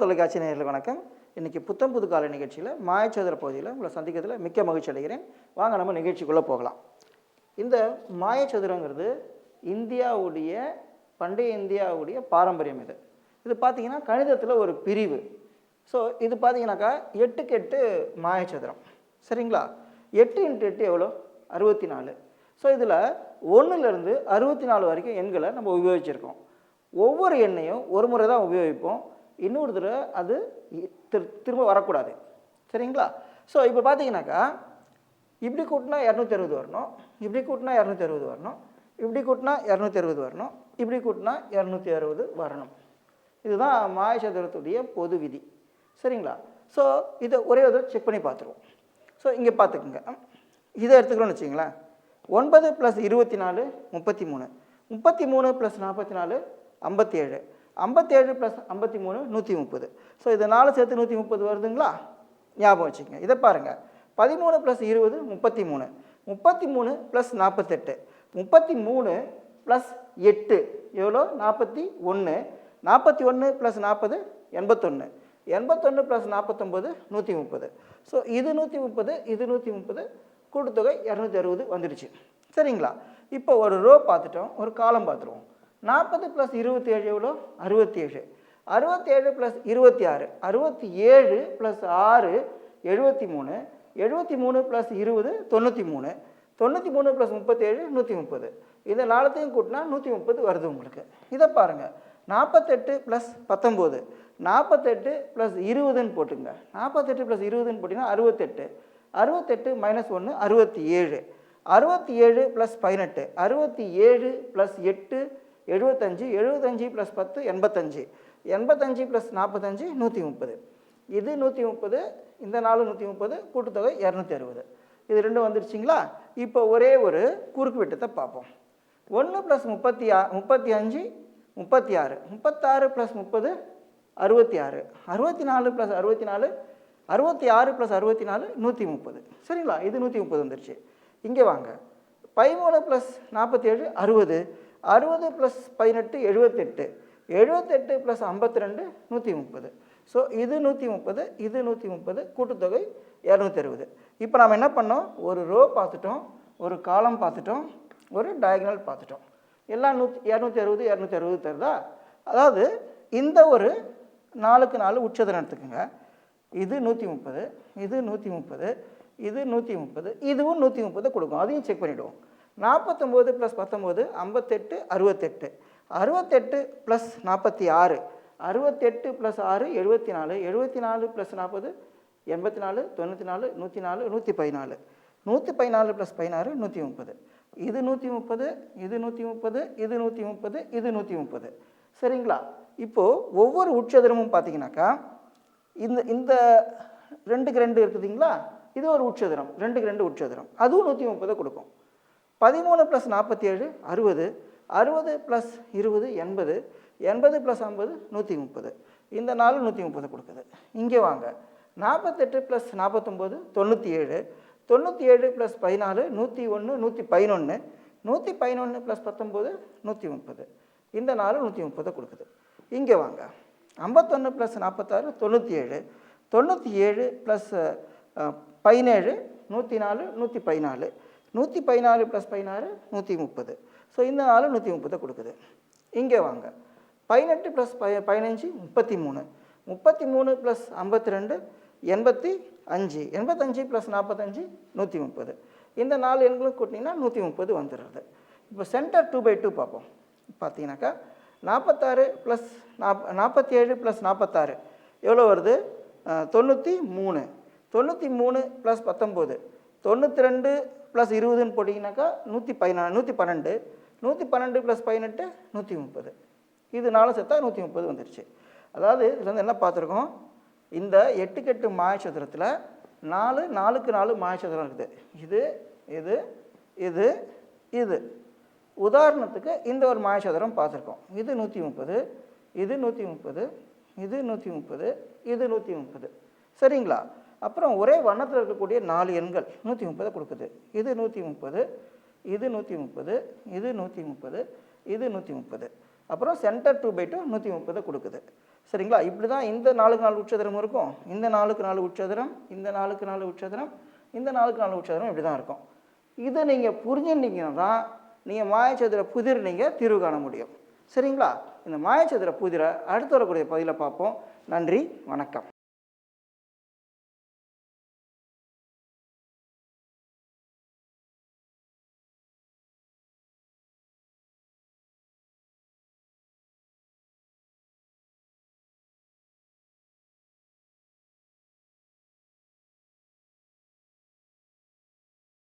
தொலைக்காட்சி நேயர்களுக்கு வணக்கம். இன்றைக்கி புத்தம் புது காலை நிகழ்ச்சியில் மாயச்சதுர பகுதியில் உங்களை சந்திக்கிறதுல மிக்க மகிழ்ச்சி அடைகிறேன். வாங்க நம்ம நிகழ்ச்சிக்குள்ளே போகலாம். இந்த மாயச்சதுரங்கிறது பண்டைய இந்தியாவுடைய பாரம்பரியம். இது பார்த்திங்கன்னா கணிதத்தில் ஒரு பிரிவு. ஸோ இது பார்த்திங்கனாக்கா 8க்கு 8 மாயச்சதுரம். சரிங்களா? 8 × 8 எவ்வளோ? 64. ஸோ இதில் 1லேருந்து 64 வரைக்கும் எண்களை நம்ம உபயோகிச்சிருக்கோம். ஒவ்வொரு எண்ணையும் ஒரு முறை தான் உபயோகிப்போம். இன்னொரு தடவை அது திரும்ப வரக்கூடாது. சரிங்களா? ஸோ இப்போ பார்த்தீங்கன்னாக்கா இப்படி கூட்டினா 260 வரணும், இப்படி கூட்டினா 260 வரணும், இப்படி கூட்டினா 260 வரணும், இப்படி கூட்டினா 260 வரணும். இதுதான் மாயச்சதுரத்துடைய பொது விதி. சரிங்களா? ஸோ இதை ஒரே ஒரு செக் பண்ணி பார்த்துருவோம். ஸோ இங்கே பார்த்துக்குங்க, இதை எடுத்துக்கணும்னு வச்சிங்களேன். 9 + 24 33, 33 + 44 57, 57 + 53 130. ஸோ இது 4 சேர்த்து 130 வருதுங்களா? ஞாபகம் வச்சுக்கோங்க. இதை பாருங்கள், 13 + 20 33, 33 + 48, 33 + 8 எவ்வளோ? 41, 41 + 40 81, 81 + 49 130. ஸோ இது 130, இது 130, கூட்டுத்தொகை 260 வந்துடுச்சு. சரிங்களா? இப்போ ஒரு ரோ பார்த்துட்டோம், ஒரு காலம் பார்த்துருவோம். 40 + 27 எவ்வளோ? 67, 67 + 26, 67 + 6 73, 73 + 20 93, 93 + 37 130. இந்த நாளத்தையும் கூட்டினா 130 வருது உங்களுக்கு. இதை பாருங்கள், 48 + 19, 48 + 20ன்னு போட்டுங்க. 48 + 20ன்னு போட்டிங்கன்னா 68, 68 - 1 67, 67 + 18, 67 + 8 75, 75 + 10 85, 85 + 45 130. இது 130, இந்த 4 130, கூட்டுத்தொகை 260. இது ரெண்டும் வந்துருச்சிங்களா? இப்போ ஒரே ஒரு குறுக்கு வெட்டத்தை பார்ப்போம். 1 + 35 36, 36 + 30 66, 64 + 64 66 + 64 130. சரிங்களா? இது 130 வந்துருச்சு. இங்கே வாங்க, 13 + 47 60, 60 + 18 78, 78 + 52 130. ஸோ இது 130, இது 130, கூட்டுத்தொகை 260. இப்போ நாம் என்ன பண்ணோம்? ஒரு ரோ பார்த்துட்டோம், ஒரு காலம் பார்த்துட்டோம், ஒரு டயகனல் பார்த்துட்டோம். எல்லாம் 260 260 தருதா? அதாவது இந்த ஒரு 4க்கு 4 உட்சதுரம் எடுத்துக்கோங்க. இது 130, இது 130, இது 130, இதுவும் 130 கொடுக்கும். அதையும் செக் பண்ணிவிடுவோம். 49 + 19 58 68, 68 + 46, 68 + 6 74, 74 + 40 84, 94 104 114, 114 + 16 130. இது 130, இது 130, இது 130, இது 130. சரிங்களா? இப்போது ஒவ்வொரு உட்சதுரமும் பார்த்தீங்கன்னாக்கா இந்த 2க்கு 2 இருக்குதுங்களா? இது ஒரு உட்சதுரம், 2க்கு 2 உட்சதுரம், அதுவும் 130 கொடுக்கும். 13 + 47 60, 60 + 20 80, 80 + 50 130. இந்த 4 130 கொடுக்குது. இங்கே வாங்க, 48 + 49 97, 97 + 14 101, 111, 111 + 19 130. இந்த 4 130 கொடுக்குது. இங்கே வாங்க, 51 + 46 97, 97 + 17 104, 114, 114 + 16 130. ஸோ இந்த 4 130 கொடுக்குது. இங்கே வாங்க, 18 + 15 33, 33 + 52 85, 85 + 45 130. இந்த 4 எண்களும் கூட்டிங்கன்னா 130 வந்துடுறது. இப்போ சென்டர் 2/2 பார்ப்போம். பார்த்தீங்கன்னாக்கா 47 + 46 எவ்வளோ வருது? 93, 93 + 19, 92 + 20ன்னு போட்டிங்கனாக்கா 112, 112 + 18 130. இது 4 சேர்த்தா 130 வந்துடுச்சு. அதாவது இதில் வந்து என்ன பார்த்துருக்கோம்? இந்த 8க்கு 8 மாயச்சதுரத்தில் 4க்கு 4 மாயச்சதுரம் இருக்குது. இது இது இது இது. உதாரணத்துக்கு இந்த ஒரு மாயச்சதுரம் பார்த்துருக்கோம். இது 130, இது 130, இது 130, இது 130. சரிங்களா? அப்புறம் ஒரே வண்ணத்தில் இருக்கக்கூடிய 4 எண்கள் 130 கொடுக்குது. இது 130, இது 130, இது 130, இது 130. அப்புறம் சென்டர் 2/2 130 கொடுக்குது. சரிங்களா? இப்படி தான் இந்த 4க்கு 4 உட்சதுரம் இருக்கும், இந்த 4க்கு 4 உட்சதுரம், இந்த 4க்கு 4 உட்சதுரம், இந்த 4க்கு 4 உட்சதுரம் இப்படி தான் இருக்கும். இதை நீங்கள் புரிஞ்சுட்டீங்கன்னா தான் நீங்கள் மாயச்சதுர புதிர் நீங்கள் தீர்வு காண முடியும். சரிங்களா? இந்த மாயச்சதுர புதிரை அடுத்து வரக்கூடிய பகுதியில் பார்ப்போம். நன்றி, வணக்கம்.